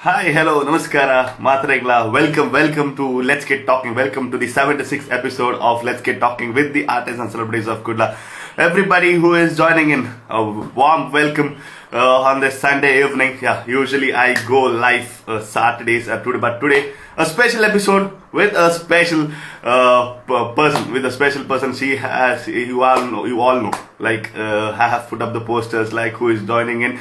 Hi, hello, namaskara, Matregla. Welcome to Let's Get Talking. Welcome to the 76th episode of Let's Get Talking with the artists and celebrities of Kudla. Everybody who is joining in, a warm welcome on this Sunday evening. Yeah, usually I go live Saturdays today, but today a special episode with a special person. With a special person, she has you all know. Like I have put up the posters. Like who is joining in.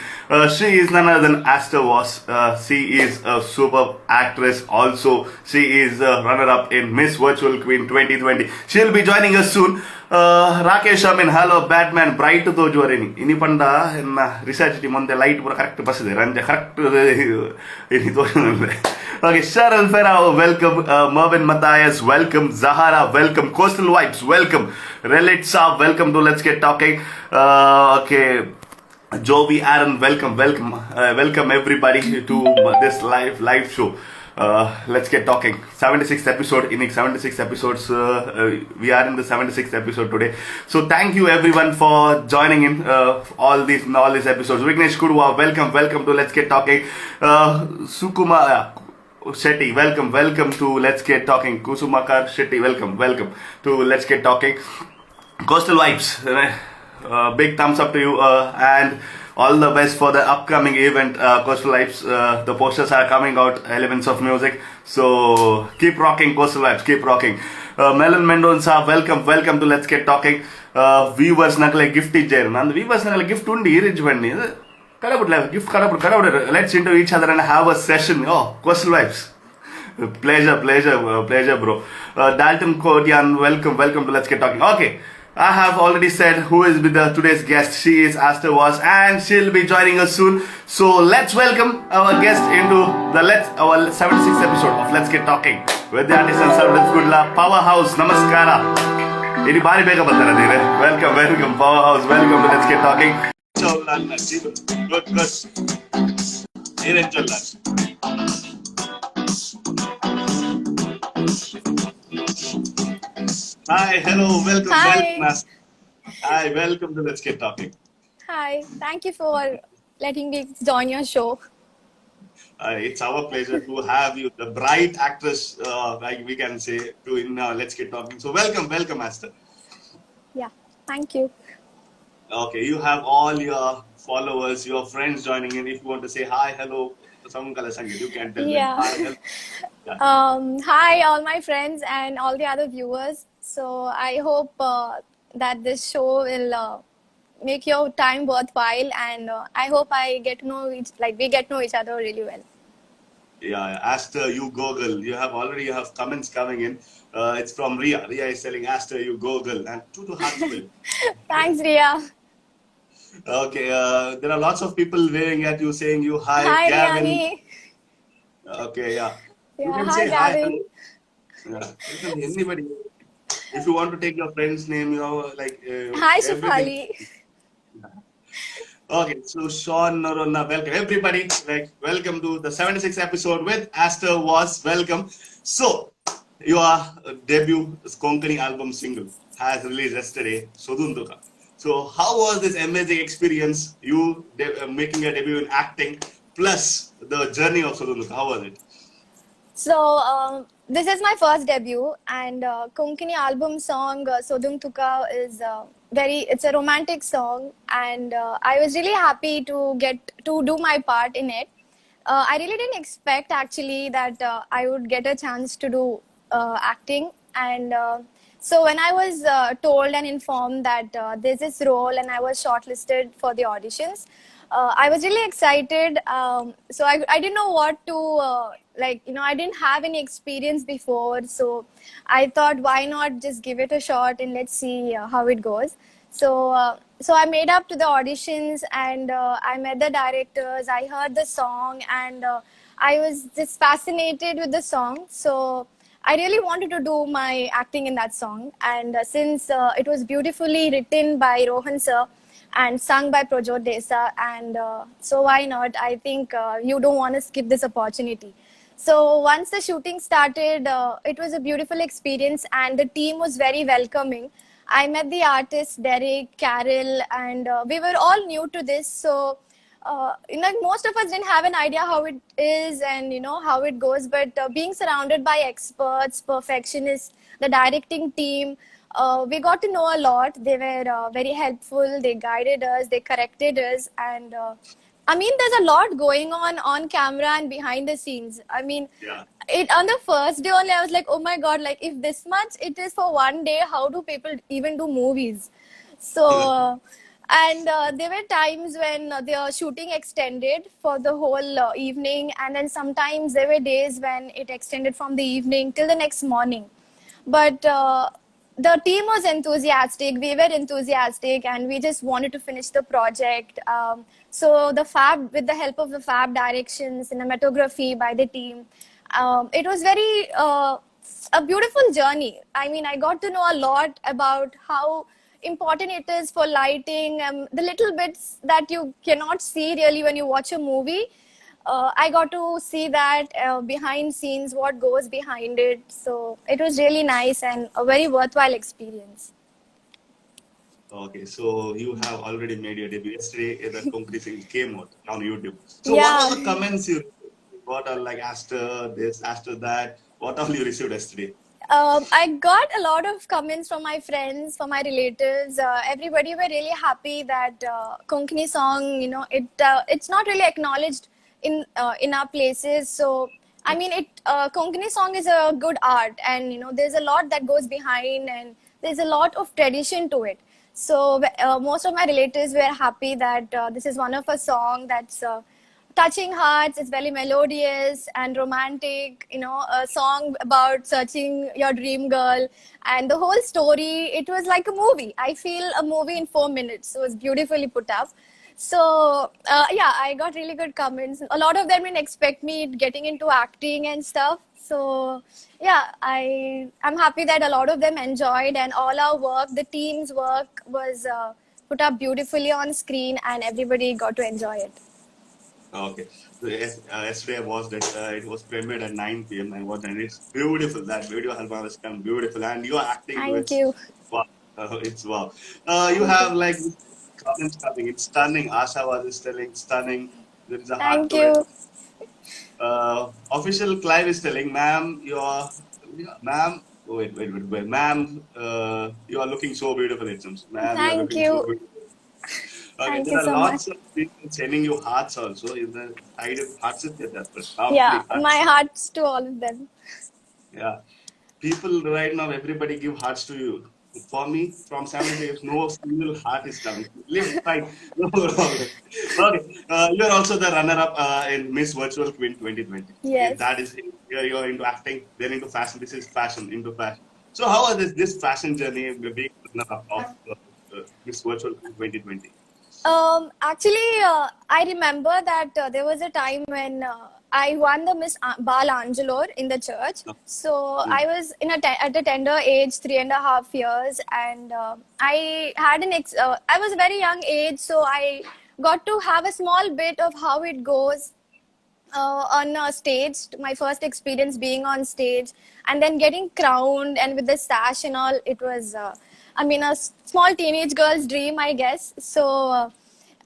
She is none other than Aster Was. She is a superb actress. Also, she is a runner-up in Miss Virtual Queen 2020. She'll be joining us soon. Rakesh Amin, hello, Batman, bright to Jorini. Ini panda in research team on the light correct bus there and correct Okay, Sharon Ferrao, welcome. Mervin Matthias, welcome. Zahara, welcome. Coastal Vibes, welcome. Relit Saab, welcome to Let's Get Talking. Okay. Jovi Aaron, welcome everybody to this live show. Let's get talking. 76th episode, in 76 episodes. We are in the 76th episode today. So thank you everyone for joining in all these episodes. Vignesh Kudwa, welcome to Let's Get Talking. Sukuma Shetty, welcome to Let's Get Talking. Kusumakar Shetty, welcome to Let's Get Talking. Coastal Vibes, big thumbs up to you and all the best for the upcoming event, Coastal Vibes. The posters are coming out, Elements of Music. So keep rocking, Coastal Vibes, keep rocking. Melon Mendonça, welcome to Let's Get Talking. Viewers nakle gift icharu. And viewers nakle gift undi rich vanni. Gift let's into each other and have a session. Oh, Coastal Vibes. Pleasure, bro. Dalton Kotian, welcome to Let's Get Talking. Okay, I have already said who is with today's guest. She is Aster Was, and she'll be joining us soon. So let's welcome our guest into our 76th episode of Let's Get Talking with the artist and celebrity Kudla Powerhouse. Namaskara. Ini bari beka batara dire. Welcome, Powerhouse. Welcome to Let's Get Talking. Good. Hi, hello, welcome. Hi, welcome to Let's Get Talking. Hi, thank you for letting me join your show. It's our pleasure to have you, the bright actress, like we can say, to in Let's Get Talking. So welcome, Aster. Yeah, thank you. Okay, you have all your followers, your friends joining in. If you want to say hi, hello, you can tell them hi, hello. Yeah. Hi, all my friends and all the other viewers. So I hope that this show will make your time worthwhile, and I hope we get to know each other really well. Yeah, Aster, you Google. You have comments coming in. It's from Ria. Ria is telling Aster, you Google, and two hearts for you. Thanks, Ria. Okay, there are lots of people waving at you, saying you hi, Hi, Gavin. Riani. Okay, yeah. Yeah, you can hi, say Gavin. Hi. Yeah, anybody. If you want to take your friend's name, like. Hi, Shafali. Okay, so Sean Noronna, welcome everybody. Welcome to the 76th episode with Aster Was. Welcome. So, your debut Konkani album single has released yesterday, Soduntuka. So, how was this amazing experience? You making a debut in acting, plus the journey of Soduntuka. How was it? So, this is my first debut, and Konkani album song Soduntuka is it's a romantic song, and I was really happy to get to do my part in it. I really didn't expect actually that I would get a chance to do acting, and so when I was told and informed that there's this role and I was shortlisted for the auditions, I was really excited. So I didn't know what to I didn't have any experience before, so I thought, why not just give it a shot and let's see how it goes. So I made up to the auditions, and I met the directors. I heard the song, and I was just fascinated with the song. So I really wanted to do my acting in that song, and since it was beautifully written by Rohan sir and sung by Projot Desa, and so why not? I think you don't want to skip this opportunity. So once the shooting started, it was a beautiful experience, and the team was very welcoming. I met the artists, Derek, Carol, and we were all new to this. So like most of us didn't have an idea how it is and how it goes, but being surrounded by experts, perfectionists, the directing team, we got to know a lot. They were very helpful. They guided us, they corrected us, and I mean, there's a lot going on camera and behind the scenes. I mean, Yeah. it on the first day only, I was like, oh my god, like if this much it is for one day, how do people even do movies? So, and there were times when the shooting extended for the whole evening, and then sometimes there were days when it extended from the evening till the next morning. But the team was enthusiastic, we were enthusiastic, and we just wanted to finish the project. So the fab, with the help of the fab direction, cinematography by the team, it was very a beautiful journey. I mean, I got to know a lot about how important it is for lighting, the little bits that you cannot see really when you watch a movie. I got to see that behind scenes, what goes behind it. So it was really nice and a very worthwhile experience. Okay, so you have already made your debut yesterday. The Konkani Singh came out on YouTube. So what Yeah. are the comments you received? What are like after this, after that? What all you received yesterday? I got a lot of comments from my friends, from my relatives. Everybody were really happy that Konkani song, it's not really acknowledged in our places. So I mean, Konkani song is a good art, and there's a lot that goes behind, and there's a lot of tradition to it. So most of my relatives were happy that this is one of a song that's touching hearts. It's very melodious and romantic, a song about searching your dream girl. And the whole story, it was like a movie. I feel a movie in 4 minutes. So it's beautifully put up. So yeah, I got really good comments. A lot of them didn't expect me getting into acting and stuff. So yeah, I'm happy that a lot of them enjoyed, and all our work, the team's work, was put up beautifully on screen, and everybody got to enjoy it. Okay. So yesterday I watched it. It was premiered at 9 p.m. I watched, and it's beautiful. That video album has come beautiful, and you are acting to Thank it. you. Wow, it's wow. You Thank have you. like comments coming. It's stunning. Asha was telling stunning. There is a heart Thank to it. you. Official Clive is telling, ma'am, ma'am. Wait, ma'am. You are looking so beautiful. It seems, ma'am. You are Thank looking so you. beautiful. Okay, Thank there you are so much. lots of people sending you hearts also in the side of hearts is there, but Yeah, lovely my hearts. hearts to all of them. Yeah, people right now, everybody give hearts to you. For me, from 76, no single heart is coming. Live fine, no problem. Okay, you are also the runner-up in Miss Virtual Queen 2020. Okay, Yes. that is here you are into acting, then into fashion. This is fashion into fashion. So how are this fashion journey being runner-up of Miss Virtual Queen 2020? Actually, I remember that there was a time when I won the Miss Bal Angelor in the church. So I was at a tender age, 3.5 years, and I had I was a very young age, so I got to have a small bit of how it goes on a stage. My first experience being on stage, and then getting crowned and with the sash and all. It was, I mean, a small teenage girl's dream, I guess. So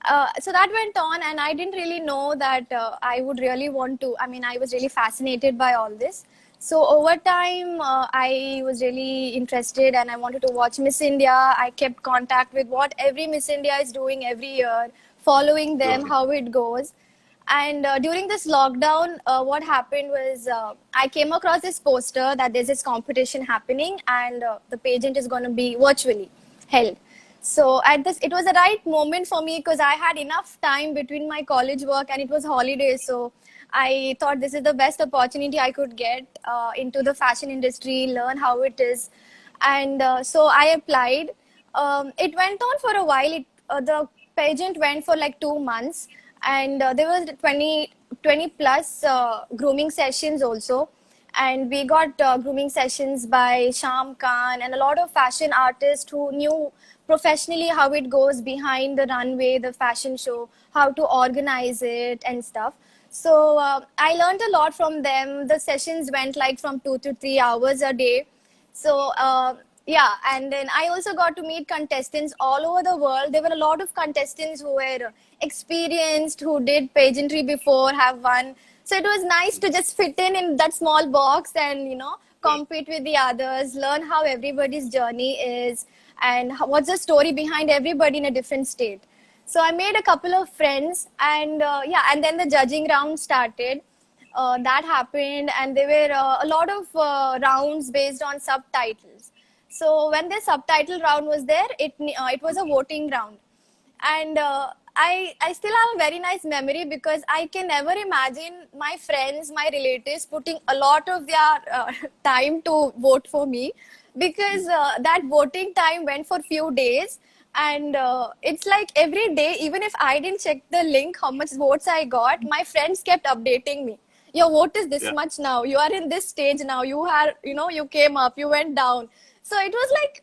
that went on, and I didn't really know that I would really want to. I mean, I was really fascinated by all this. So over time, I was really interested, and I wanted to watch Miss India. I kept contact with what every Miss India is doing every year, following them, Okay. how it goes. And during this lockdown, what happened was I came across this poster that there's this competition happening, and the pageant is going to be virtually held. So at this, it was the right moment for me because I had enough time between my college work and it was holidays. So I thought this is the best opportunity I could get into the fashion industry, learn how it is, and so I applied. It went on for a while. The pageant went for like 2 months, and there was 20 plus grooming sessions also, and we got grooming sessions by Sham Khan and a lot of fashion artists who knew professionally how it goes behind the runway, the fashion show, how to organize it and stuff. So I learned a lot from them. The sessions went like from 2 to 3 hours a day. So Yeah, and then I also got to meet contestants all over the world. There were a lot of contestants who were experienced, who did pageantry before, have won. So it was nice to just fit in that small box and, compete with the others, learn how everybody's journey is, and what's the story behind everybody in a different state. So I made a couple of friends, and yeah, and then the judging round started. That happened, and there were a lot of rounds based on subtitles. So when the subtitle round was there, it was a voting round, and I still have a very nice memory because I can never imagine my friends, my relatives putting a lot of their time to vote for me, because that voting time went for few days, and it's like every day, even if I didn't check the link how much votes I got, my friends kept updating me. Your vote is this Yeah. much now. You are in this stage now. You came up, you went down. So it was like,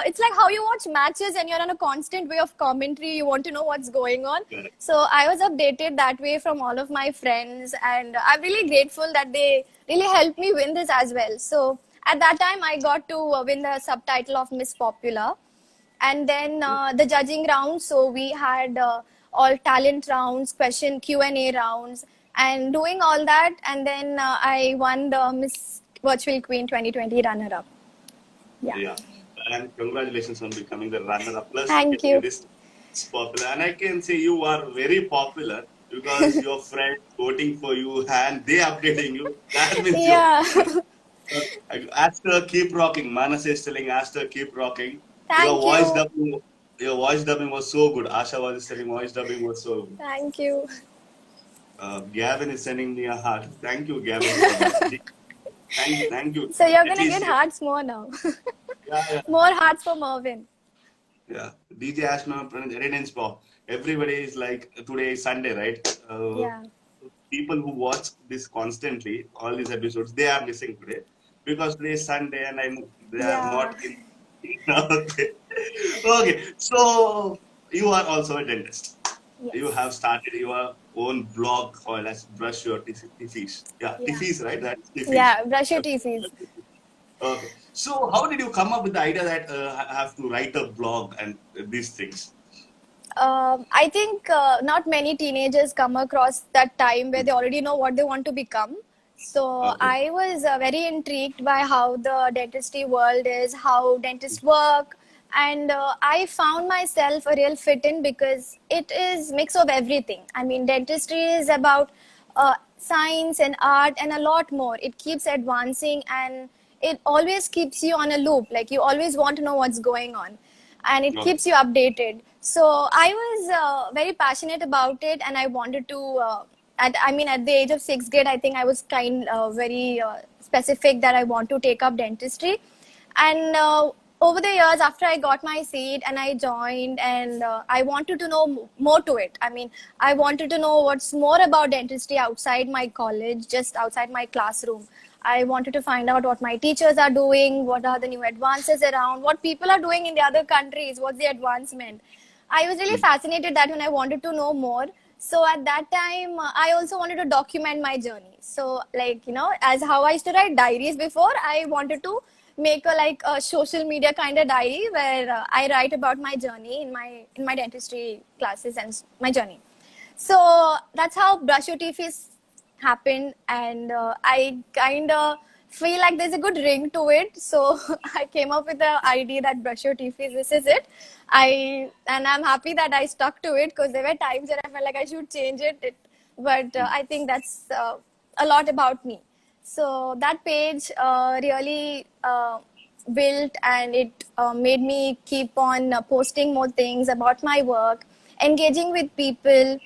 it's like how you watch matches and you're on a constant way of commentary. You want to know what's going on. Correct. So I was updated that way from all of my friends, and I'm really grateful that they really helped me win this as well. So at that time, I got to win the subtitle of Miss Popular, and then the judging round. So we had all talent rounds, question Q&A rounds, and doing all that, and then I won the Miss Virtual Queen 2020 runner up. Yeah. Yeah. And congratulations on becoming the runner-up. Plus, Thank getting you. this popular. And I can say you are very popular because your friends voting for you and they updating you. That means you. Yeah. Aster, keep rocking. Manas is telling Aster, keep rocking. Your Thank voice you. dubbing, your voice dubbing was so good. Asha was telling voice dubbing was so good. Thank you. Gavin is sending me a heart. Thank you, Gavin, for that. Thank you. So you're At gonna least, get hearts more now. yeah, yeah. More hearts for Mervin. Yeah, DJ Ashma attendance pop. Everybody is like today is Sunday, right? Yeah. People who watch this constantly, all these episodes, they are missing today because today is Sunday and they are Yeah. not in. Okay. Okay, so you are also a dentist. You Yes. have started your own blog called as Brush Your Teeth. Yeah, Yeah. Teeth, right? That's Teeth. Yeah. Brush your teeth. Okay. So, how did you come up with the idea that I have to write a blog and these things? I think not many teenagers come across that time where they already know what they want to become. So Okay. I was very intrigued by how the dentistry world is, how dentists work, and I found myself a real fit in because it is mix of everything. I mean, dentistry is about science and art and a lot more. It keeps advancing, and it always keeps you on a loop. Like you always want to know what's going on, and it Okay. keeps you updated. So I was very passionate about it, and I wanted to. At the age of sixth grade, I think I was very specific that I want to take up dentistry, and over the years, after I got my seat and I joined, and I wanted to know more to it. I mean, I wanted to know what's more about dentistry outside my college, just outside my classroom. I wanted to find out what my teachers are doing, what are the new advances around, what people are doing in the other countries, what's the advancement. I was really fascinated that when I wanted to know more. So at that time, I also wanted to document my journey. So like, as how I used to write diaries before, I wanted to make a social media kind of diary where I write about my journey in my dentistry classes and my journey. So that's how Brush Your Teeth is happened, and I kind of feel like there's a good ring to it. So I came up with the idea that Brush Your Teeth is this is it. I'm happy that I stuck to it because there were times where I felt like I should change but I think that's a lot about me. So that page really built, and it made me keep on posting more things about my work, engaging with people.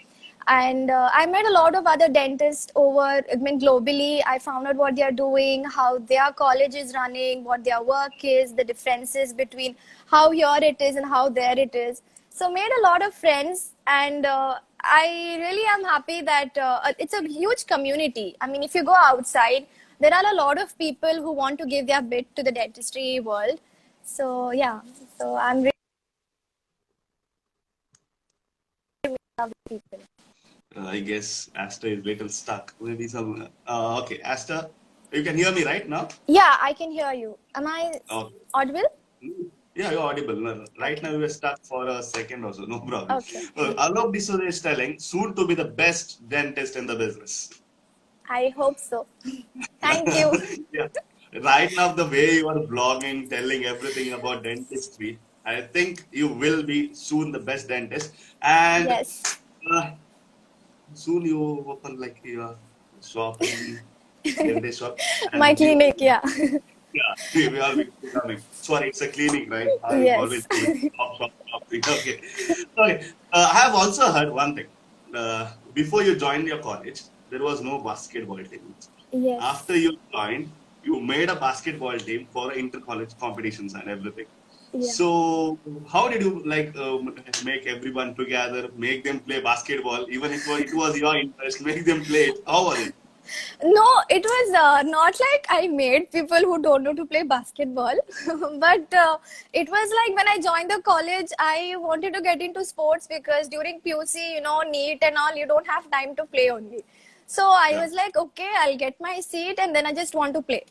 And I met a lot of other dentists globally. I found out what they are doing, how their college is running, what their work is, the differences between how here it is and how there it is. So made a lot of friends, and I really am happy that it's a huge community. I mean, if you go outside, there are a lot of people who want to give their bit to the dentistry world. So yeah, so I'm really love people. I guess Asta is little stuck. Maybe some. Okay, Asta, you can hear me right now? Yeah, I can hear you. Am I Oh, audible? Yeah, you're audible. No, right now Okay. we were stuck for a second or so. No problem. Okay. Alok D'Souza is telling soon to be the best dentist in the business. I hope so. Thank you. Yeah. Right now, the way you are blogging, telling everything about dentistry, I think you will be soon the best dentist. And Yes. uh, soon you open like your shop in dentist shop, My and we, clinic, yeah. yeah, we all be coming. Sorry, it's a clinic, right? I always Yes. say shop. Okay, okay. I have also heard one thing. Before you joined your college, there was no basketball team. After Yes. you joined, you made a basketball team for inter-college competitions and everything. Yeah. So, how did you like make everyone together, make them play basketball, even if it was your interest, make them play it? How was it? No, it was not like I made people who don't know to play basketball, but it was like when I joined the college, I wanted to get into sports because during PUC, NEET and all, you don't have time to play only. So I Yeah. was like, okay, I'll get my seat and then I just want to play.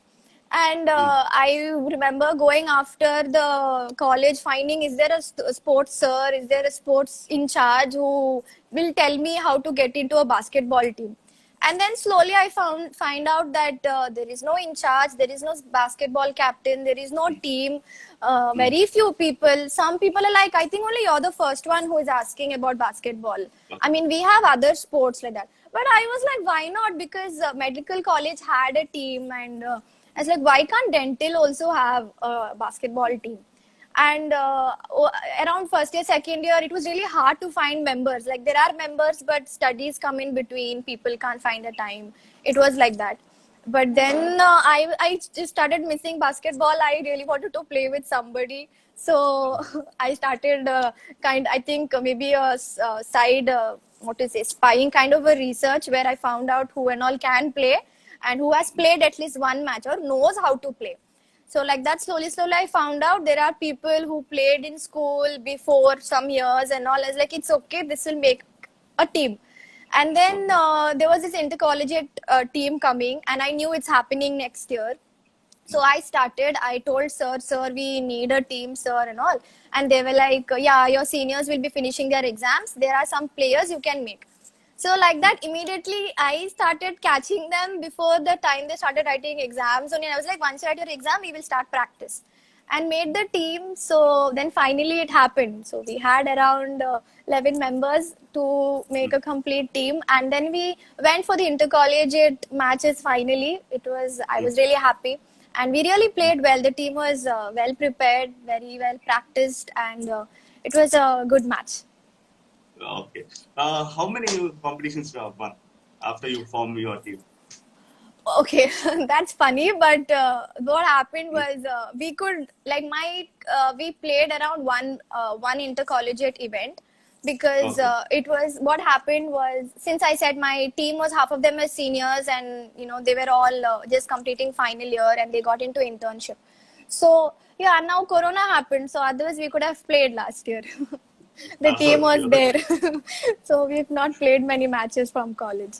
And Mm. I remember going after the college, finding is there a sports sir, is there a sports in charge who will tell me how to get into a basketball team. And then slowly I find out that there is no in charge, there is no basketball captain, there is no team. Mm. Very few people. Some people are like, I think only you're the first one who is asking about basketball. I mean, we have other sports like that. But I was like, why not? Because medical college had a team, and I was like, why can't dental also have a basketball team? And around first year, second year, it was really hard to find members. Like there are members, but studies come in between. People can't find the time. It was like that. But then I just started missing basketball. I really wanted to play with somebody. So I started I think maybe a side, what to say, spying kind of a research where I found out who and all can play and who has played at least one match or knows how to play. So like that, slowly, I found out there are people who played in school before some years and all. I was like, it's okay, this will make a team. And then Okay. there was this intercollegiate team coming, and I knew it's happening next year. So I started. I told sir, we need a team, sir, and all. And they were like, yeah, your seniors will be finishing their exams. There are some players you can make. So like that, immediately I started catching them before the time they started writing exams. And I was like, once you write your exam, we will start practice. And made the team. So then finally it happened. So we had around 11 members to make a complete team. And then we went for the intercollegiate matches finally. I was really happy. And we really played well. The team was well prepared, very well practiced, and it was a good match. Okay. How many competitions you have won after you form your team? Okay, that's funny, but what happened was we played around one intercollegiate event because Okay. it was what happened was, since I said my team was half of them as seniors, and they were all just completing final year and they got into internship. So yeah, now Corona happened, so otherwise we could have played last year. The team Okay. was there, so we've not played many matches from college.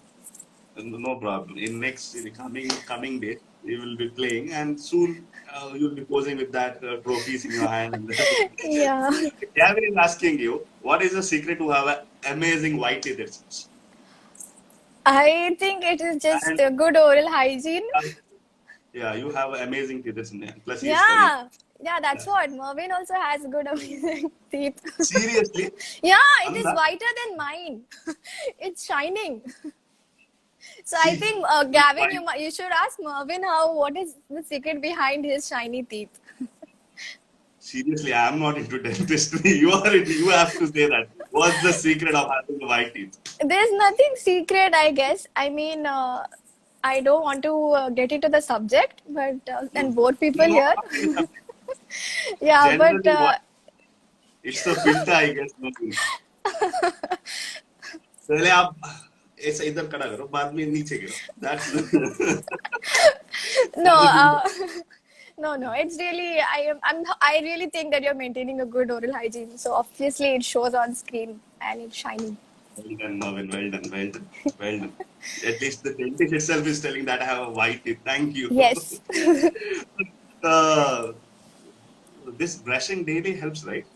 No problem. In the coming days, you will be playing, and soon you'll be posing with that trophies in your hand. And Yeah. Gavin is asking you, what is the secret to have an amazing white teeth? I think it is just And a good oral hygiene. uh, yeah, you have amazing teeth. Plus, he is telling. Yeah, yeah, that's what. Mervin also has good amazing teeth. Seriously, Yeah, it is Anda, whiter than mine. It's shining. So I see, think you Gavin, find you should ask Mervin what is the secret behind his shiny teeth. seriously, I am not into dentistry. You have to say that. What's the secret of having white teeth? There's nothing secret, I guess. I mean, I don't want to get into the subject, but and bore people No, here. not really something. Yeah, but Generally, what it's the filter, I guess. No. पहले आप ऐसे इधर खड़ा करो बाद में नीचे गिरो that's no, that's the no. It's really I really think that you're maintaining a good oral hygiene. So obviously it shows on screen and it's shiny. well done Marvin well done at least the dentist itself is telling that I have a white teeth thank you Yes. uh, this brushing daily helps, right?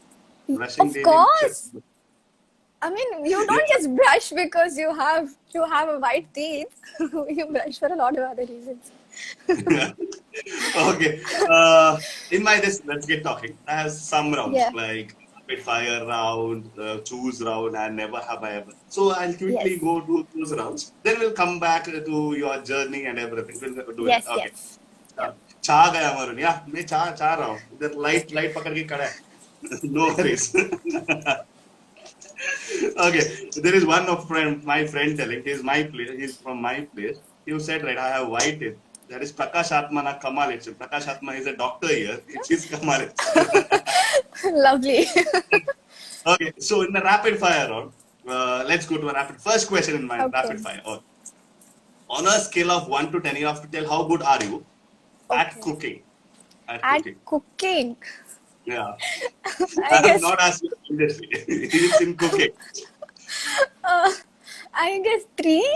Brushing Of daily. course. I mean, you don't just brush because you have a white teeth. You brush for a lot of other reasons. Okay. In my this, let's get talking. I have some rounds Yeah. like rapid fire round, choose round, and never have I ever. So I'll Yes. quickly go to those rounds. Then we'll come back to your journey and everything. We'll do it. Yes. Okay. Yes. चा Yep. चा गया maroon या मैं चा रहा हूँ इधर light light पकड़ के खड़ा है no worries okay there is one of my friend telling he's from my place he said right I have white teeth that is Prakash Atma na Kamal it's Prakash Atma is a doctor here it is Kamal Lovely. okay so in the rapid fire round let's go to a rapid first question in my rapid Okay. fire on a scale of 1 to 10 you have to tell how good are you at Okay. cooking at At cooking cooking, yeah I I have guess not asked you industry. It's in cooking. uh, I guess three.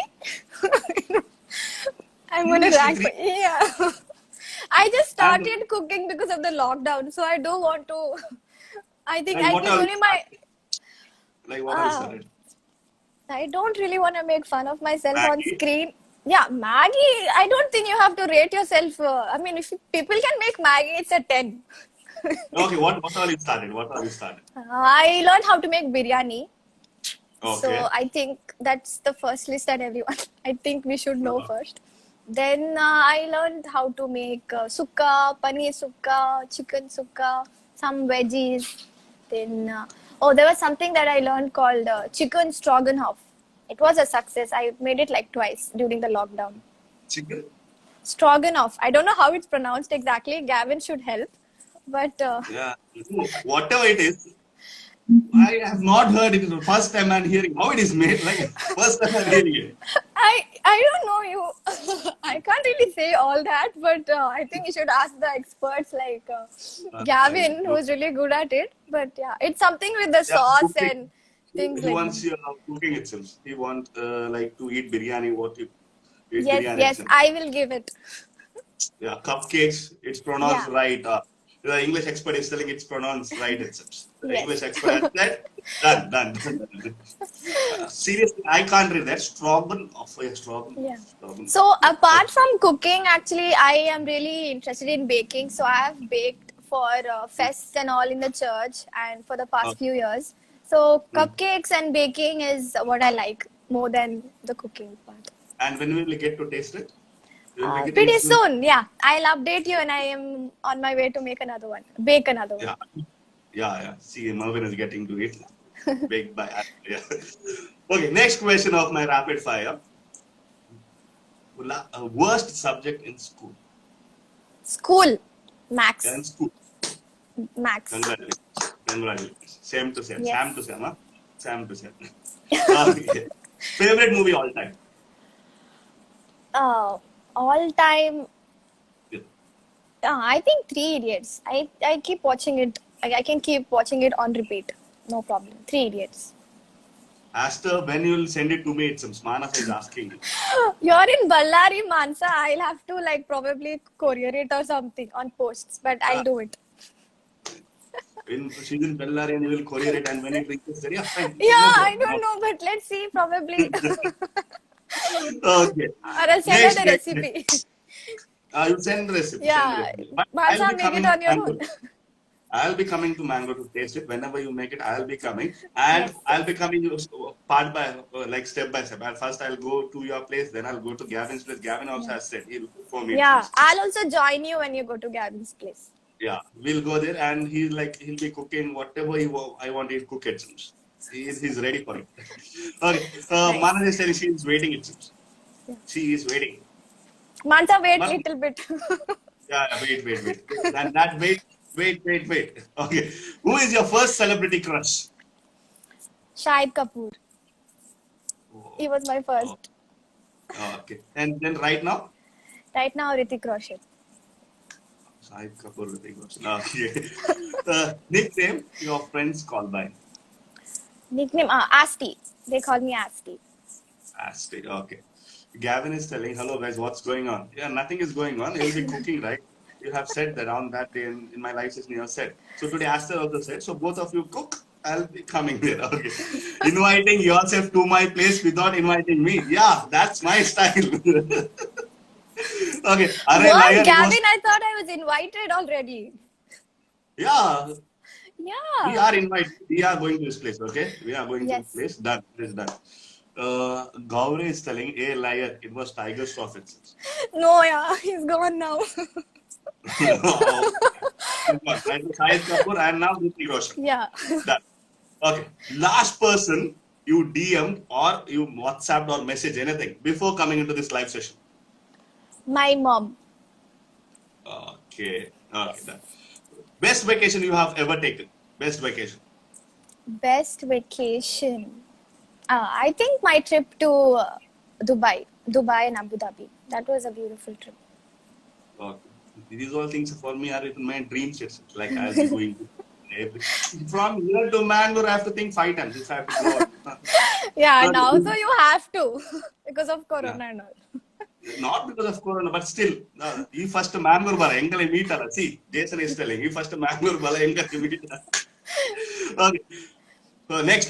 I'm gonna Seriously, rank. three. Yeah. I just And started cooking because of the lockdown, so I don't want to. I think like I what guess all you only my. started? Like what all you Uh, started? I don't really want to make fun of myself on Maggie. screen. Yeah, Maggie. I don't think you have to rate yourself. I mean, if people can make Maggie, it's a 10. Okay, what all you started? What all you started? I learned how to make biryani. So Okay. I think that's the first list that everyone I think we should know Uh, first. Then I learned how to make sukka, paneer sukka, chicken sukka, some veggies. Then there was something that I learned called chicken stroganoff. It was a success. I made it like twice during the lockdown. chicken. Stroganoff. I don't know how it's pronounced exactly. Gavin should help. But Yeah. Whatever it is, I have not heard it. It's the first time I'm hearing how it is made. Like first time I'm hearing it. I don't know you. I can't really say all that, but I think you should ask the experts like Right. Gavin, Okay. who's really good at it. But yeah, it's something with the Yeah, sauce cooking. and things He like wants that. your cooking itself. He wants like to eat biryani. What you eat Yes, biryani yes, itself. I will give it. Yeah, cupcakes, it's pronounced Yeah, right. The English expert is telling it's pronounced right itself. The yes, English expert has said, done. Seriously, I can't read that. Stroganoff, yeah, yeah. Stroganoff. So Yeah, apart okay. from cooking, actually, I am really interested in baking. So I have baked for fests and all in the church, and for the Uh, past few years. So mm. cupcakes and baking is what I like more than the cooking part. And when will we get to taste it? You will make it any Pretty soon? soon, yeah. I'll update you, and I am on my way to make another one, bake another one. Yeah, yeah. See, Mervin is getting to it. Baked by, yeah. Okay, next question of my rapid fire. Worst subject in school. School, Yeah, in Max, school. Max. Congratulations. Congratulations. Same to same. Sam to Yes. Sam, huh? Sam to Sam. Okay. Favorite movie all time? All time. Yeah. I think Three Idiots. I keep watching it. I can keep watching it on repeat. No problem. Three Idiots. After when you'll send it to me, it's Manas is asking you. You're in Ballari, Mansa. I'll have to like probably courier it or something on posts, but I'll Uh, do it. in she's in Bellary and you will courier it and when it reaches there, yeah, fine. No Yeah, I problem. don't know, but let's see. Probably, Okay. or I'll send her Next, the next. recipe. You send the recipe. Send the Yeah, recipe. But I'll Mansa, be make it coming to on your Mango. own. I'll be coming to Mango to taste it. Whenever you make it, I'll be coming. And Yes, I'll be yes. coming part by, like step by step. First, I'll go to your place, then I'll go to Gavin's place. Gavin also Yeah. has said he'll cook for me. Yeah, I'll also join you when you go to Gavin's place. Yeah, we'll go there and he'll be cooking whatever I want, he'll cook it. He's ready for it. Okay. Nice. Mana is telling she is waiting it seems. Yeah. She is waiting. Mansa, wait Mana, little bit. yeah, wait. That wait. Okay. Who is your first celebrity crush? Shahid Kapoor. Oh, He was my oh, first. okay. And then right now? Right now, Hrithik Roshan. Shahid Kapoor with Roshan. Okay. Nickname your friends call by. Nickname, Asti. They call me Asti. Okay. Gavin is telling, hello guys, what's going on? Yeah, nothing is going on. He'll be cooking, right? You have said that on that day in my live session. You have said. So today, Aster also said. So both of you cook. I'll be coming there. Okay. Inviting yourself to my place without inviting me. Yeah, that's my style. Okay. Array What, liar. It was. Gavin? I thought I was invited already. Yeah. We Yeah. are invited. We are going to this place. Okay. We are going to this Yes. place. Done. It is done. Gauri is telling a liar. It was Tiger Shroff itself. No, yeah, he's gone now. Oh, right. Shahid Kapoor and now Hrithik Roshan. Yeah. Done. Okay. Last person you DM'd or you WhatsApped or message anything before coming into this live session. My mom. Okay. Okay. Yes. Done. Best vacation you have ever taken. Best vacation. Best vacation. I think my trip to Dubai and Abu Dhabi. That was a beautiful trip. Okay. These all things for me are in my dreams itself. Like I'll be going to every, from here to Mangalore. I have to think 5 times if I have to go out. Yeah, But, now so you have to because of yeah. Corona and all. Not because of Corona, but still, he first Mangalore bala engale meet ala. See, Jason is telling he first Mangalore bala engale meet ala. Okay. So next.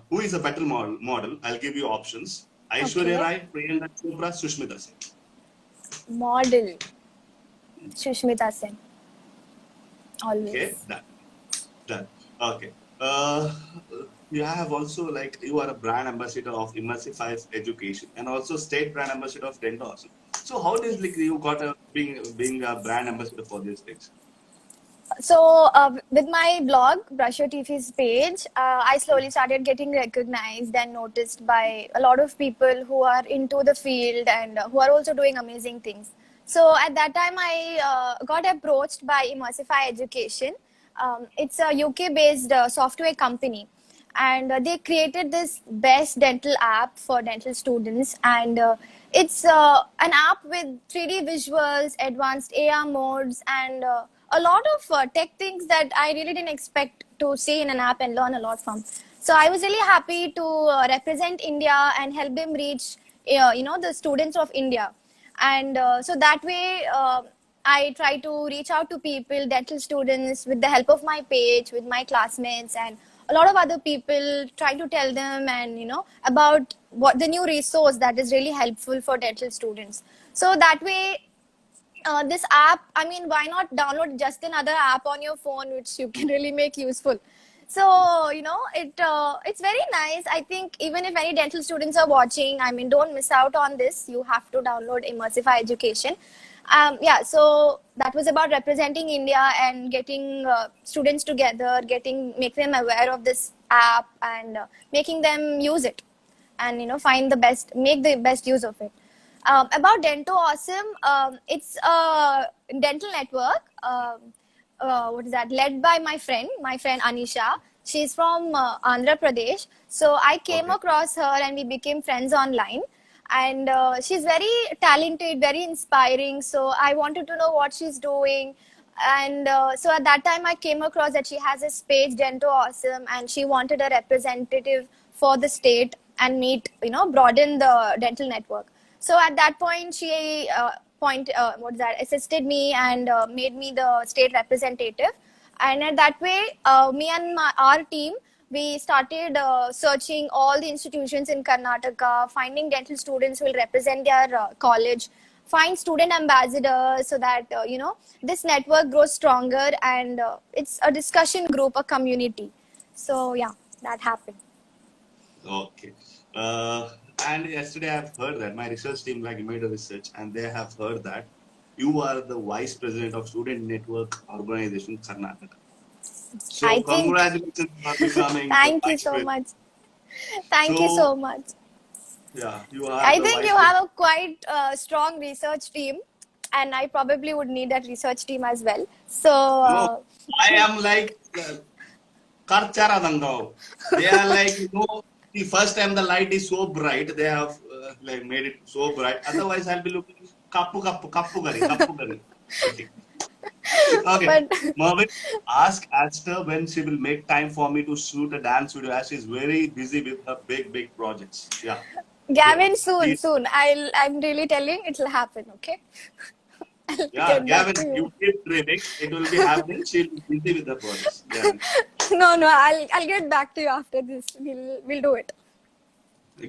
Who is a better model? I'll give you options. Aishwarya Okay. Rai, Priyanka Chopra, Sushmita Sen. Model. Shushmita Sen. Okay, Always. done. Okay. You have also like you are a brand ambassador of Immersive 5 Education and also state brand ambassador of Dento Awesome. So how does like you got a being a brand ambassador for these things? So with my blog, Brush Your TV's page, I slowly started getting recognized and noticed by a lot of people who are into the field and who are also doing amazing things. So at that time, I got approached by Immersify Education. It's a UK-based software company, and they created this best dental app for dental students, and it's an app with 3D visuals, advanced AR modes, and a lot of tech things that I really didn't expect to see in an app and learn a lot from. So I was really happy to represent India and help them reach the students of India. And so that way I try to reach out to people, dental students, with the help of my page, with my classmates and a lot of other people, trying to tell them and about what the new resource that is really helpful for dental students. So that way this app, I mean, why not download just another app on your phone which you can really make useful. So it's very nice. I think even if any dental students are watching, I mean, don't miss out on this. You have to download Immersify Education. Yeah, so that was about representing India and getting students together, make them aware of this app and making them use it, and make the best use of it. About Dento Awesome, it's a dental network. What is that? Led by my friend Anisha. She's from Andhra Pradesh. So I came Okay. across her and we became friends online. And she's very talented, very inspiring. So I wanted to know what she's doing. And so at that time, I came across that she has this page, Dento Awesome, and she wanted a representative for the state and broaden the dental network. So at that point, she assisted me and made me the state representative. And at that way, me and our team, we started searching all the institutions in Karnataka, finding dental students who will represent their college, find student ambassadors so that this network grows stronger, and it's a discussion group, a community. So yeah, that happened. Okay. Uh, and yesterday I've heard that my research team like made a research and they have heard that you are the vice president of Student Network Organization Karnataka. So I think. congratulations for becoming the Thank you vice so president. much. Thank you So so much. yeah, you are I the think vice you president. have a quite strong research team, and I probably would need that research team as well. So, No, I am like Karchara Dangao. They are like, the first time the light is so bright, they have like made it so bright. Otherwise, I'll be looking kappu gari. Okay. Okay. but Mervin, ask Aster when she will make time for me to shoot a dance video as she's very busy with her big projects. Yeah. Gavin, soon, Please. soon. I'm really telling it'll happen. Okay. I'll Yeah, get back to Gavin, you. you keep dreaming. It will be happening. She'll be busy with the projects. Gavin. No, I'll get back to you after this. We'll do it.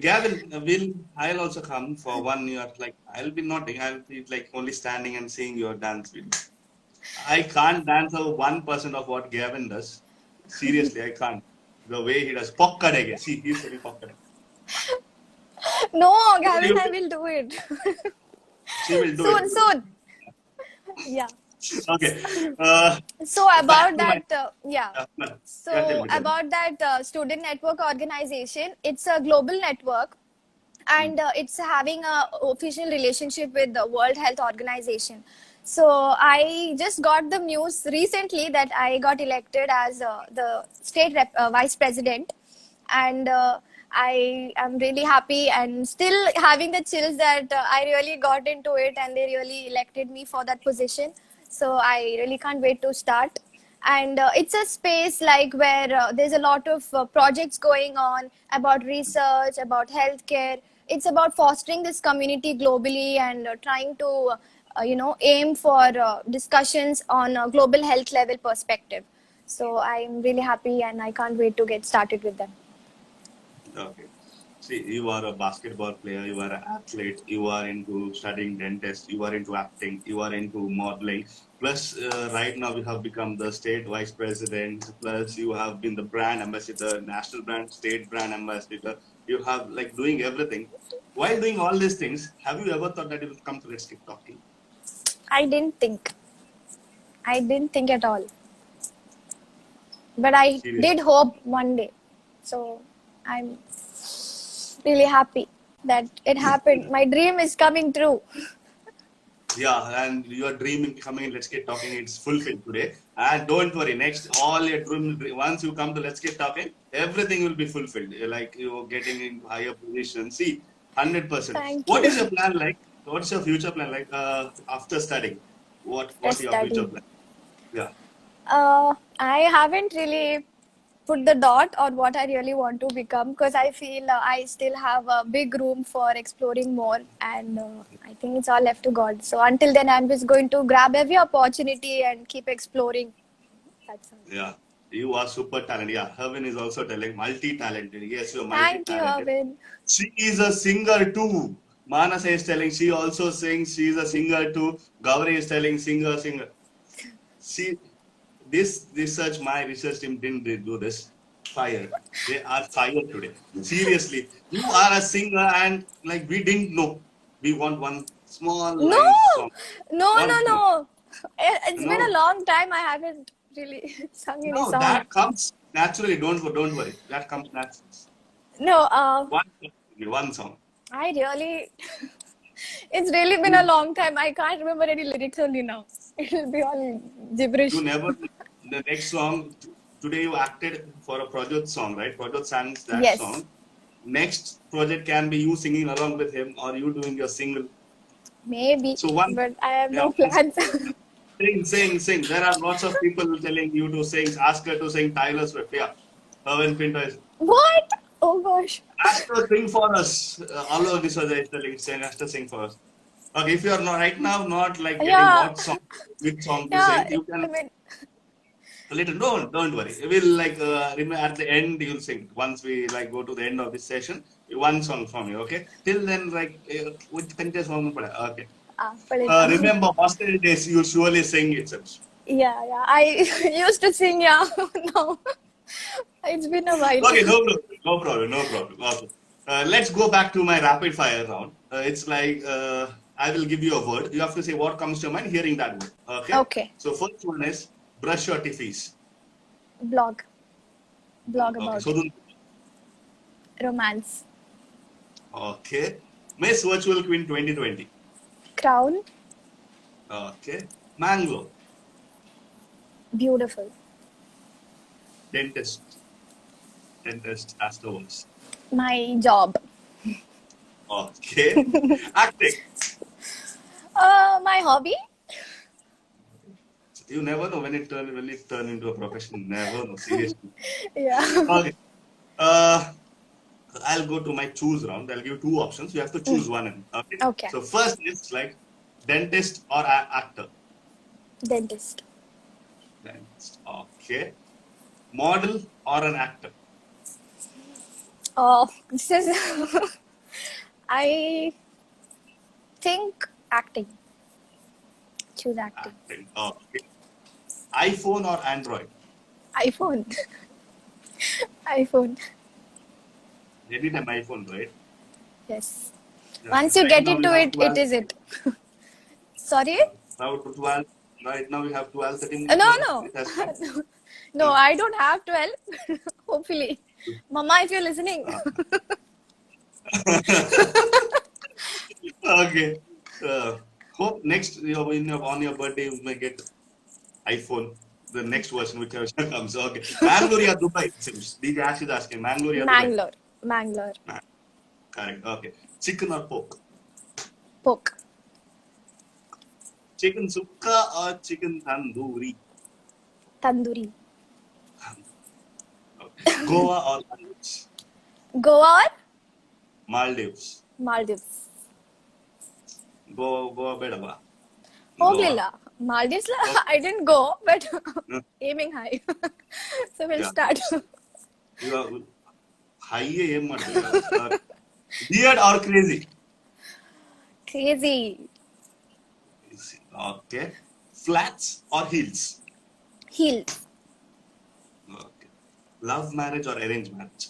Gavin, I'll also come for 1 year. Like I'll be nodding. I'll be like only standing and seeing your dance video. I can't dance over 1% of what Gavin does. Seriously, I can't. The way he does pokkadege. See, he's telling pokkadege. No, So Gavin, I will do it. she will do it. Soon, soon. Yeah. Okay. Uh, So back about to my. that, yeah. No. Yeah, tell So me, tell me. about that student network organization, it's a global network, Hmm. and it's having a official relationship with the World Health Organization. So I just got the news recently that I got elected as the vice president, and I am really happy and still having the chills that I really got into it and they really elected me for that position. So I really can't wait to start. And it's a space like where there's a lot of projects going on about research, about healthcare. It's about fostering this community globally and trying to aim for discussions on a global health level perspective. So I'm really happy and I can't wait to get started with them. Okay. See, you are a basketball player, you are an athlete, you are into studying dentist, you are into acting, you are into modeling. Plus, right now you have become the state vice president. Plus, you have been the brand ambassador, national brand, state brand ambassador. You have like doing everything. While doing all these things, have you ever thought that you will come to Let's Keep Talking? I didn't think. I didn't think at all. But I Seriously. did hope one day. So I'm really happy that it happened. My dream is coming true. Yeah, and your dream coming in Let's Get Talking, it's fulfilled today. And don't worry, next all your once you come to Let's Get Talking, everything will be fulfilled. Like you're getting into higher position. See, 100%. Thank What you. is your plan like? What's your future plan like after studying? What Let's your future study. plan? Yeah, I haven't really put the dot on what I really want to become because I feel I still have a big room for exploring more, and I think it's all left to God. So until then, I'm just going to grab every opportunity and keep exploring. That's all. yeah. You are super talented. Yeah, Hervin is also telling multi-talented. Yes, you're Thank you, multi-talented. Arvind. She is a singer too. Manas is telling she also sings. She is a singer too. Gauri is telling singer, singer. See, this research, my research team didn't do this. Fired. They are fired today. Seriously, you are a singer, and like we didn't know. We want one small No, line song. no, One song. no. It's been a No, long time. I haven't really sung any no, song. that comes naturally. Don't worry. That comes naturally. No, One song. I really, it's really been a long time. I can't remember any lyrics only now. It'll be all You gibberish. never the next song today you acted for a project song, right? Project sang that Yes, song. Next project can be you singing along with him or you doing your single. maybe, So one, but I have yeah, no plans. sing. There are lots of people telling you to sing. Ask her to sing Tyler Swift. Yeah, Herwin Pinto is. What? Oh gosh. Ask her to sing for us. All of this was telling, saying, ask her to sing for us. Okay, if you are not right now, not like getting Yeah, what song, which song to yeah. sing, you I can mean, later. Don't worry. We'll like at the end you'll sing. Once we like go to the end of this session, one song from you. Okay. Till then, like which country song? Okay. padeta. Remember hostel days. You surely sing it. Yeah, yeah. I used to sing. Yeah, no, it's been a while. Okay. No problem. Okay. Let's go back to my rapid fire round. It's like I will give you a word. You have to say what comes to your mind hearing that word. Okay. Okay, So first one is brush your teeth. blog, blog Okay. about So romance, okay. Miss Virtual Queen 2020. crown, Okay. Mango. beautiful, Dentist. Dentist afterwards. my job, Okay. Acting. my hobby. You never know when it turn into a profession. Never know. Seriously. Yeah. Okay. Uh, I'll go to my choose round. I'll give you two options. You have to choose one. Okay. Okay. So first is like Dentist or actor? Dentist. Dentist. Okay. Model or an actor? Oh, this is. I think acting. Choose acting. Acting. Okay. iPhone or Android? iPhone. iPhone. Anytime iPhone, right? Yes. Yeah. Once you Right get now we into have it, it 12. is it. Sorry? Now to 12. Right now we have 12:30 No, minutes. no. It has come. No, I don't have 12. Hopefully. Mama, if you're listening. Okay. Hope next on your birthday you may get iPhone, the next version whichever comes. Okay. Mangalore or Dubai? It seems. DJ Ash is asking Mangalore or Dubai? Mangalore. Mangalore. Man, correct. Okay. Chicken or pork? Poke. Chicken sukka or chicken tandoori? Tandoori. Okay. Goa or Maldives? Goa or Maldives. Maldives? Goa bedava. ಹೋಗ್ಲಿಲ್ಲ Maldives I didn't go but Hmm. aiming high. So we'll Yeah. start. ಇವಾಗ ಹೈ ಏನ್ ಮಾಡ್ತೀವಿ weird or crazy Crazy. Okay flats or heels Heels. Okay love marriage or arrange marriage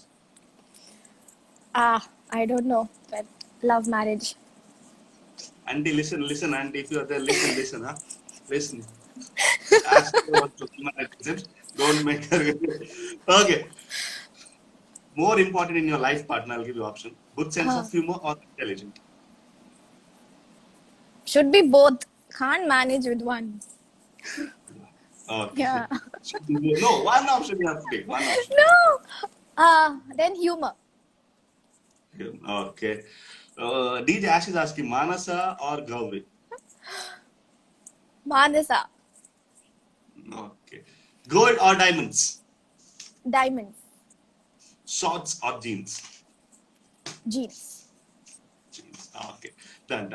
I don't know but love marriage. Auntie, listen, auntie. If you are there, listen, huh? Listen. Ask her what to listen. Don't make her. Okay. More important in your life partner, I'll give you option. Good sense of humor or intelligent? Should be both. Can't manage with one. Okay. Yeah. No, one option you have to take. One option. No. Then humor. Okay. DJ Ash is asking Manasa or Gauri? Manasa. Okay. Gold or diamonds? Diamonds. Shorts or jeans? Jeans. Jeans. Okay. Done.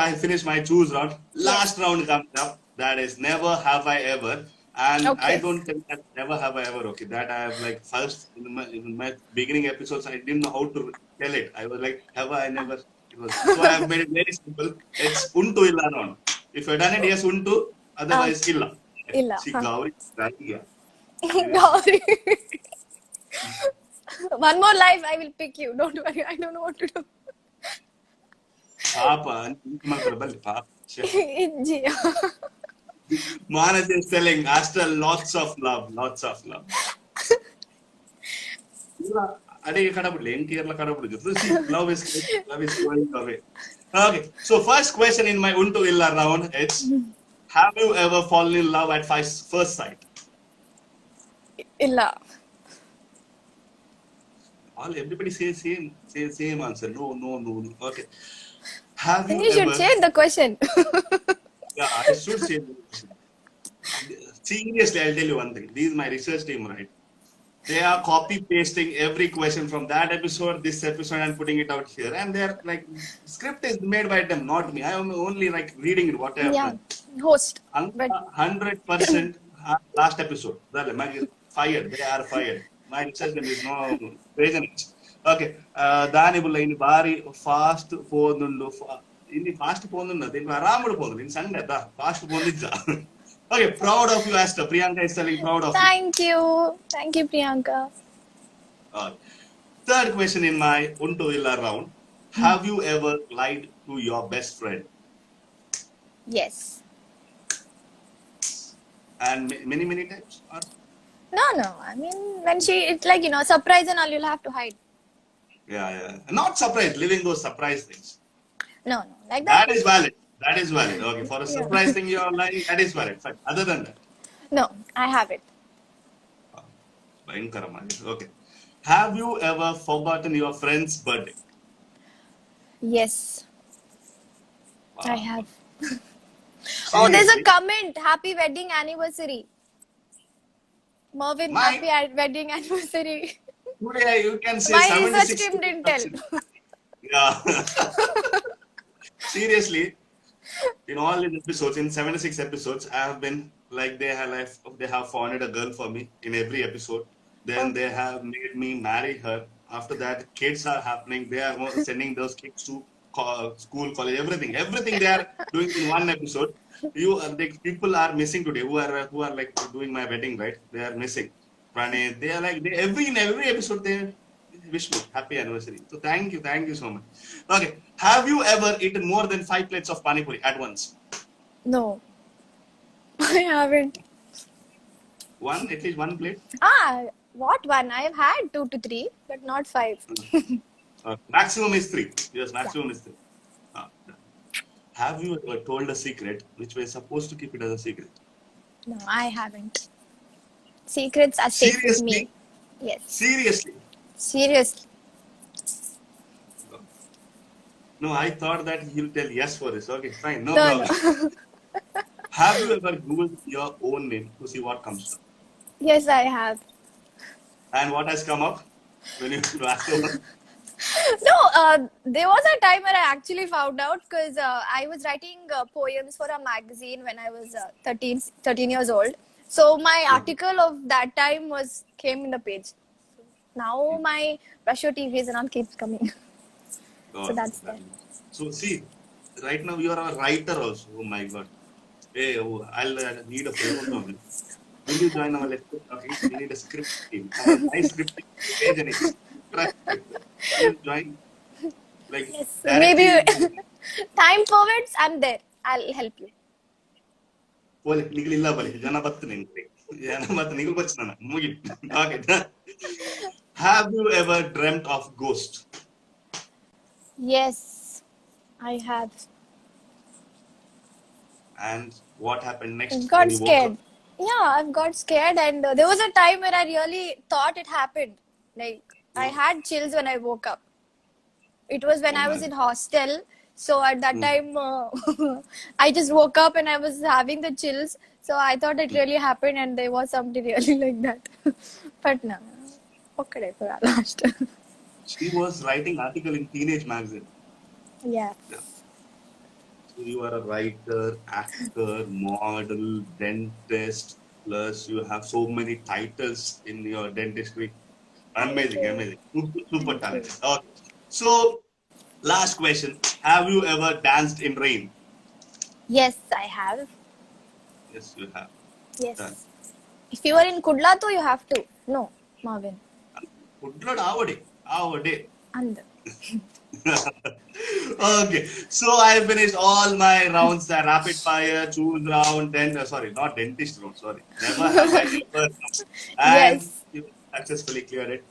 I finished my choose round. Last round comes up. That is never have I ever. And Okay. I don't think that never have I ever. Okay. That I have like first in my beginning episodes, I didn't know how to tell it. I was like, have I never? It was, so I have made it very simple. It's untu illa round. If I done it, yes, untu. Otherwise, illa. Illa, See, huh. Gauri, right here. Gauri. One more life, I will pick you. Don't worry. I don't know what to do. Papa, Papa. Inji. Manas is telling Astra lots of love. Love is going away. Okay, so first question in my Untu Illa round is: have you ever fallen in love at first sight? Illa. Everybody say same answer. No. Okay. Have Then you you should ever? change the question. Yeah, I should say. Seriously, I'll tell you one thing. This is my research team, right? They are copy pasting every question from that episode, this episode, and putting it out here. And they're like, script is made by them, not me. I am only like reading it, what I have Yeah. done. Host. But 100% last episode. Fired. They are fired. My research team is no craziness. Okay. Dani bulla in bari fast ponundu. In fast ponundu. Then Ramudu ponundu. In Sunday, fast ponidja. Okay, proud of you, Asta. Priyanka is telling proud of you. Thank you. Thank you, Priyanka. Third question in my Untu Illa round. Have you ever lied to your best friend? Yes. And many times? Or? No. I mean, when it's like, surprise and all, you'll have to hide. Yeah. Not surprised, living those surprise things. No. Like that. That is valid. Okay, for a surprise thing you are lying, that is valid. Fine. Other than that. No, I have it. Okay. Have you ever forgotten your friend's birthday? Yes. Wow. I have. Oh, there's a comment. Happy wedding anniversary. Mervin, My- happy wedding anniversary. Today you can say My 76. research team didn't tell. Yeah. Seriously, In all these episodes, in 76 episodes, I have been like they have founded a girl for me in every episode. Then they Okay. have made me marry her. After that, kids are happening. They are sending those kids to school, college, everything they are doing in one episode. The people are missing today who are like doing my wedding, right? They are missing. Pranay, they are like in every episode they wish me happy anniversary. So thank you so much. Okay, have you ever eaten more than 5 plates of pani puri at once? No, I haven't. At least one plate. What one? I've had 2 to 3, but not 5. Maximum is three. Yes, Yeah. maximum is three. Uh, have you ever told a secret which we're supposed to keep it as a secret? No, I haven't. Secrets are safe with me. Seriously, Yes. seriously. Seriously. No, I thought that he'll tell yes for this. Okay, fine, no No, no. problem. Have you ever googled your own name to see what comes up? Yes, I have. And what has come up when you asked over? No, there was a time where I actually found out because I was writing poems for a magazine when I was 13 years old. So my article of that time came in the page. Now my brush your TVs and all keeps coming. So God, that's that. so see, right now you are a writer also. Oh my God. Hey, I'll need a favor from you. Will you join our Let's Get Talking? We need a script team. I have a nice script team. Page and extra script. Will you join? Like Yes. directly. Maybe time permits, I'm there. I'll help you. Pole, nikil illa bali. Jana battu ningle. Jana battu nikil bachana. Mugi. Okay. Done. Have you ever dreamt of ghost? Yes, I have. And what happened I next when got you woke scared. up? Yeah, I've got scared, and there was a time where I really thought it happened. Like I had chills when I woke up. It was when Oh I was man. in hostel. So at that time, I just woke up and I was having the chills. So I thought it really happened, and there was something really like that. But no, okay, for last. She was writing article in Teenage Magazine. Yeah. Yeah. So you are a writer, actor, model, dentist, plus you have so many titles in your dentistry. Thank Amazing, you. amazing. Super Thank you. talented. Okay. So, last question. Have you ever danced in rain? Yes, I have. Yes, you have. Done. Yes. If you are in Kudla, you have to. No, Marvin. Kudlad avade. And Okay, so I finished all my rounds, rapid fire, choose round, sorry, not dentist round, sorry. Never have I ever. And yes. you successfully cleared it.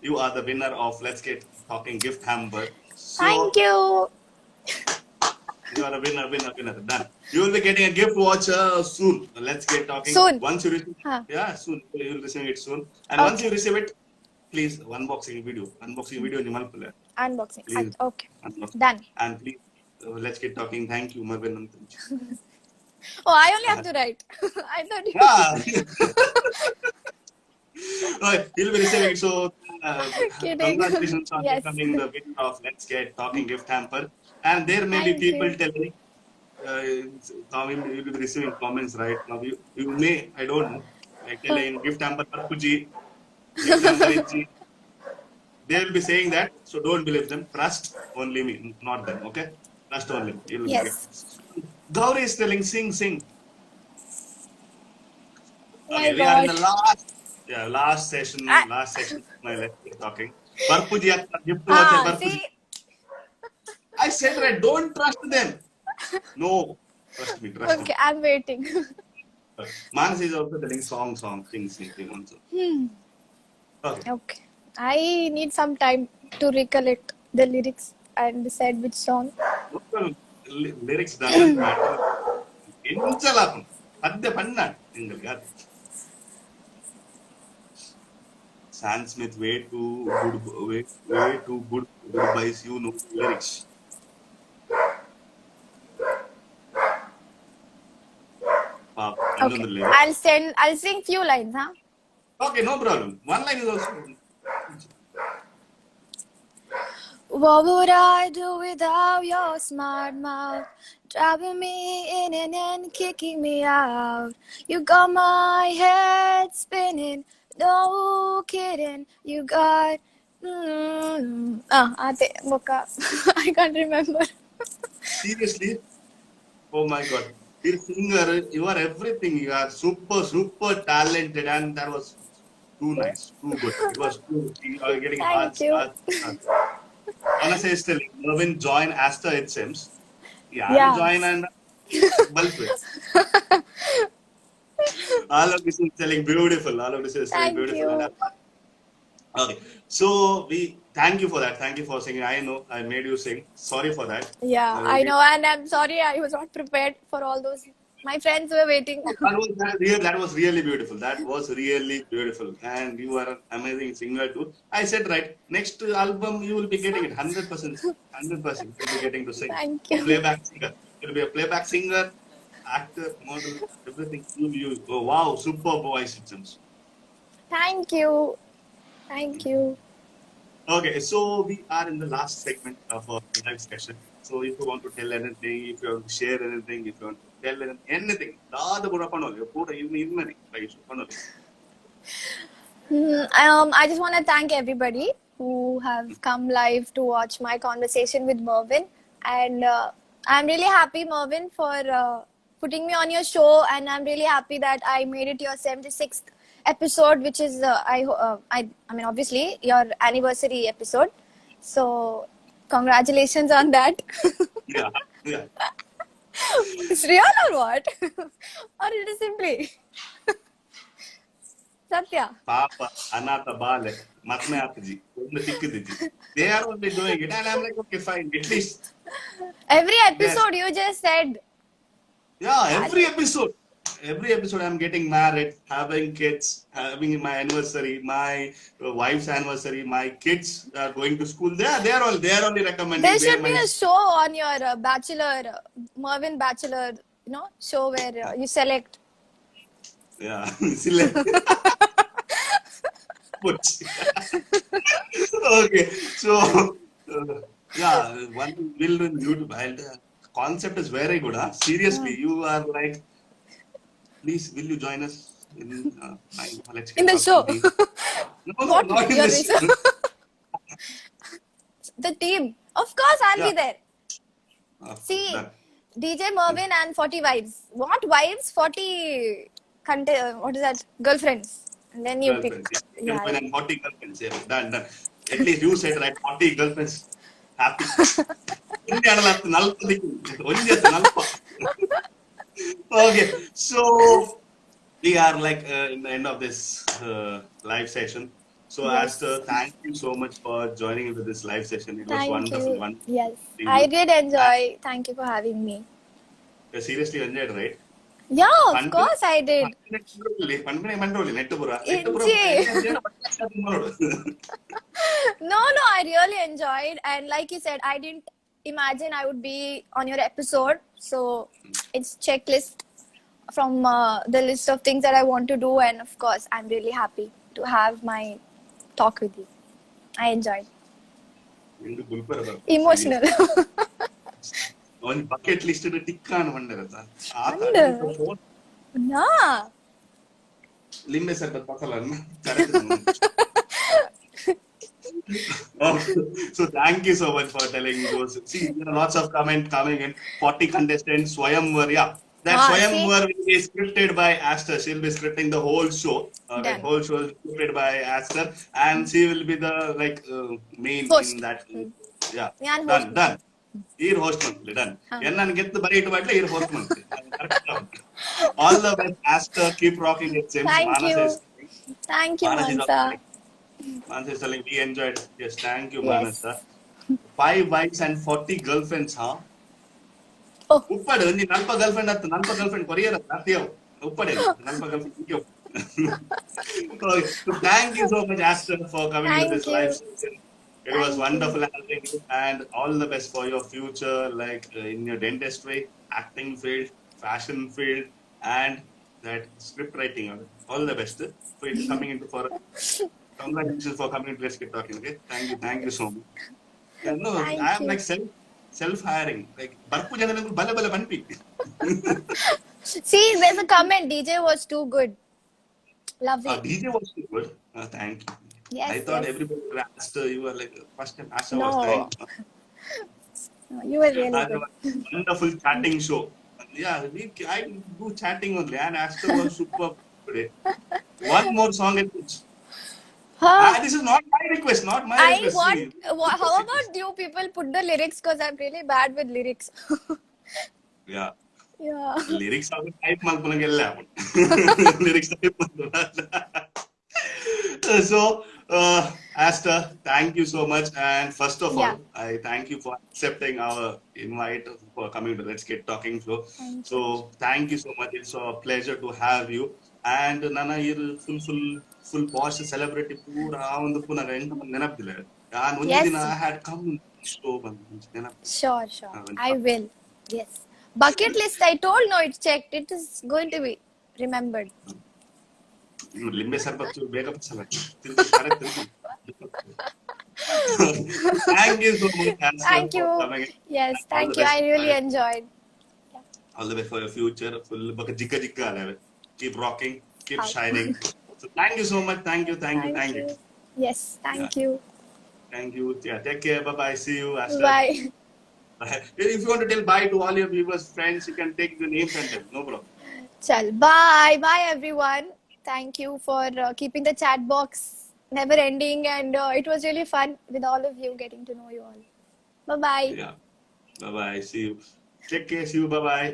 You are the winner of Let's Get Talking gift hamper. Thank So you. you are a winner. Done. You will be getting a gift voucher soon. Let's Get Talking. Soon. Once you receive, Huh. yeah, soon you will receive it soon. And once you Okay. receive it, please unboxing video in Malpula. Unboxing. Please Okay. unbox. Done. And please, let's get talking. Thank you, Marvin. Oh, I only have to write. I thought you. Yeah. He'll be receiving it. So, Kidding. congratulations on Yes. becoming the winner of Let's Get Talking gift hamper. And there may be Thank people you. telling, Tommy, you'll be receiving comments, right? Now, you may, I don't know, like telling gift hamper Parpuji, gift hamper Ichi. They will be saying that, so don't believe them. Trust only me, not them. Okay, trust only me. You'll get. Yes. Gauri is telling, sing. Oh Okay, my we are in the God. last session. Ah, Last session. My Let's Get Talking. Parpuji, gift voucher. Parpuji. see. I said right. Don't trust them. No, trust me. Trust me. Okay, I'm waiting. Manas is also telling sing. Also. Okay. Okay. I need some time to recollect the lyrics and decide which song. Lyrics doesn't matter. Inchalakun. Adde panna. Ingal Sam Smith way too good goodbyes. You know lyrics. Okay. Lyrics. I'll sing few lines, huh? Okay, no problem. One line is also. What would I do without your smart mouth? Driving me in and then kicking me out. You got my head spinning. No kidding. You got. Boka. I can't remember. Seriously? Oh my God. You're a singer, you are everything. You are super, super talented, and that was too nice, too good. It was too. You are getting Thank you. honestly, still, Mervin join Asta, it seems. Yeah, Yeah. join and Balpit. All of this is telling beautiful. All of this is telling Thank beautiful. And you. okay, so we thank you for that. Thank you for singing. I know I made you sing. Sorry for that. Yeah, I know, and I'm sorry I was not prepared for all those. My friends were waiting. That was really beautiful. That was really beautiful. And you are an amazing singer too. I said right. Next album you will be getting it 100%. 100%. You'll be getting to sing. Thank A you. playback singer. You'll be a playback singer, actor, model, everything. You oh, wow, super voice it seems. Thank you. Thank you. Okay, so we are in the last segment of our live session. So if you want to tell anything, if you want to share anything, if you want to tell anything, ದಾದ ಪೂರ ಪಣೋಲಿ, ಪೂರ ಇನ್ಮನಿ, right? ಪಣೋಲಿ. I just want to thank everybody who have come live to watch my conversation with Mervin. And I'm really happy, Mervin, for putting me on your show. And I'm really happy that I made it your 76th episode, which is, I mean, obviously, your anniversary episode. So, congratulations on that. Yeah, yeah. It's real or what? Or it is simply Satya? ಪಾಪ ಅನಾಥ ಬಾಲೆ ಮತ್ಮೆ ಆತಜಿ ಒಂದು ತಿಕ್ಕಿದಿಜಿ. They are only doing it, and I'm like, okay, fine. At least, Every yes, episode you just said. yeah. That. Every episode, I'm getting married, having kids, having my anniversary, my wife's anniversary, my kids are going to school. They are only recommending There where should my be a show on your Bachelor, Mervin Bachelor, show where you select. yeah. Select. Put. Okay, so yeah, one thing will do in YouTube. And concept is very good. Huh? Seriously, you are like, please, will you join us in let's In get the talking show. team? No, What? not in Your this. research? The team. Of course, I'll be Yeah, there. See, done. DJ Mervin and 40 wives. What wives? 40 what is that? Girlfriends. And then you pick. Girlfriends. Yeah. Yeah, Girlfriend yeah. and 40 girlfriends. Yeah, done, done. At least you said right, 40 girlfriends. Happy. ಒಂದೇ ಅಡಲಾಗ್ತು 40 ಒಂದೇ ಆಯ್ತು 40. Okay, so we are like in the end of this live session. So, Yes. Aster, thank you so much for joining into this live session. It was Thank wonderful, you. wonderful Yes. seeing I you. did And enjoy. Thank you for having me. you seriously enjoyed, right? Yeah, of Fun course I did. ನೆಟ್ಟಪುರ Inji. No, I really enjoyed. And like you said, I didn't imagine I would be on your episode. So it's checklist from the list of things that I want to do. And of course, I'm really happy to have my talk with you. I enjoyed. Emotional. ಒಂದು bucket list ಟಿಕ್ಕ ಅನ್ಕೊಂಡಾರತ್ತ Wonder. Nah. ಲಿಂಬೆ sharbat ಪಕ್ಕಲ್ಲ so thank you so much for telling those. See, there are lots of comment coming in. 40 contestants, Swayamvar. Yeah, that See? Swayamvar will be scripted by Aster. She'll be scripting the whole show. That Done. whole show is scripted by Aster, and she will be the main Host. in that. Yeah, Yan done, host. done. Here host monthly done. Ennan get the bari to here host monthly. All the best, Aster. Keep rocking it. Sims. Thank Manas you. is Thank you, Manas is Mansa. Manas is telling we enjoyed. Yes, thank you, Yes. Manas. 5 wives and 40 girlfriends, huh? Oh. ಉಪ್ಪಡು ನೀ ನಲ್ಪ girlfriend ಹತ್ತು ನಲ್ಪ girlfriend courier ಅತ್ತೀಯವ್ ಉಪ್ಪಡೆ ನಲ್ಪ girlfriend thank you so much, Aster, for coming to Thank this you. live session. It was Thank wonderful having you, and all the best for your future, like in your dentistry, acting field, fashion field, and that script writing. All the best for coming into for. Congratulations for coming to Let's Get Talking. Okay, thank you so much. No, I Thank am you. like self hiring. Like barpu janalangul bala bala banpi. See, there's a comment. DJ was too good. Lovely. DJ was too good. Thank you. I Yes, thought yes. everybody would ask you were like first time Asha was No, thank you. no, you were really And good. wonderful chatting show. Yeah, I do chatting only, and Asha was super today. One more song it puts. Huh. This is not my request, not my I request. want. See, How about you people put the lyrics? Because I'm really bad with lyrics. yeah. Yeah. Lyrics are type malpunagella. Lyrics type So, Asta, thank you so much. And first of Yeah. all, I thank you for accepting our invite for coming to Let's Get Talking Show. Thank you. So, thank you so much. It's a pleasure to have you. And Nana, you're full posh celebrity. Pura ಒಂದು ಪುನಃ ಎಂತ ಮಂದಿ ನೆನಪಿಲ್ಲ. ನಾನು ಒಂದೇ ದಿನ Yes. I had come show ಬಂದು ನೆನಪು. Sure, sure. I will. Yes. Bucket list. I told no, it's checked. It is going to be remembered. ಲಿಂಬೆ ಸರ್ಬತ್ತು ಬೇಗ ಪಚ್ಚಲ್ಲ. Correct Thank you so much, Asta, Thank for you. coming. Yes, All the thank you. best. I really enjoyed. Yeah. All the best for your future. Full baka jikka jikka level. Keep rocking. Keep How? shining. So thank you so much. Thank you. Thank you. Thank Thank you. you. Yes, Yeah. thank you. Thank you. Yeah. Take care. Bye bye. See you, Asta. Bye. Bye. If you want to tell bye to all your viewers, friends, you can take the names and tell. No problem. Chal. Bye. Bye, everyone. Thank you for keeping the chat box never ending, and it was really fun with all of you getting to know you all. Bye bye. Yeah. Bye bye. See you. Take care. See you. Bye bye.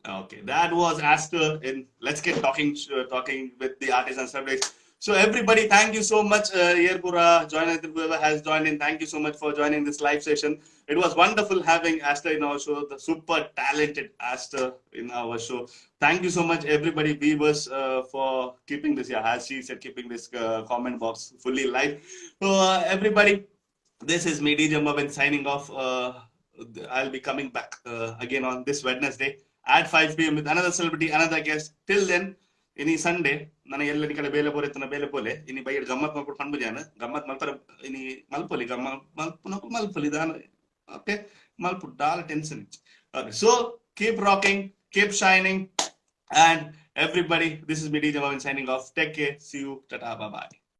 Okay, that was Aster in Let's Get Talking with the artists and celebrities. So everybody, thank you so much, Yerpura, whoever has joined in. Thank you so much for joining this live session. It was wonderful having Aster in our show, the super talented Aster in our show. Thank you so much, everybody, viewers, for keeping this. Yeah, as she said, keeping this comment box fully live. So everybody, this is me, DJ Marvin, signing off. I'll be coming back again on this Wednesday at 5 p.m. with another celebrity, another guest. Till then, ini Sunday, nana yella nikala bele pore tana bele pole. Ini bayar gammat malpur panbu jana. Gammat malpar ini malpoli gammat malpunaku malpoli dana. Okay, malpur dal tension. Okay, so keep rocking, keep shining, and everybody. This is me, DJ Marvin, signing off. Take care. See you. Tata. Bye bye.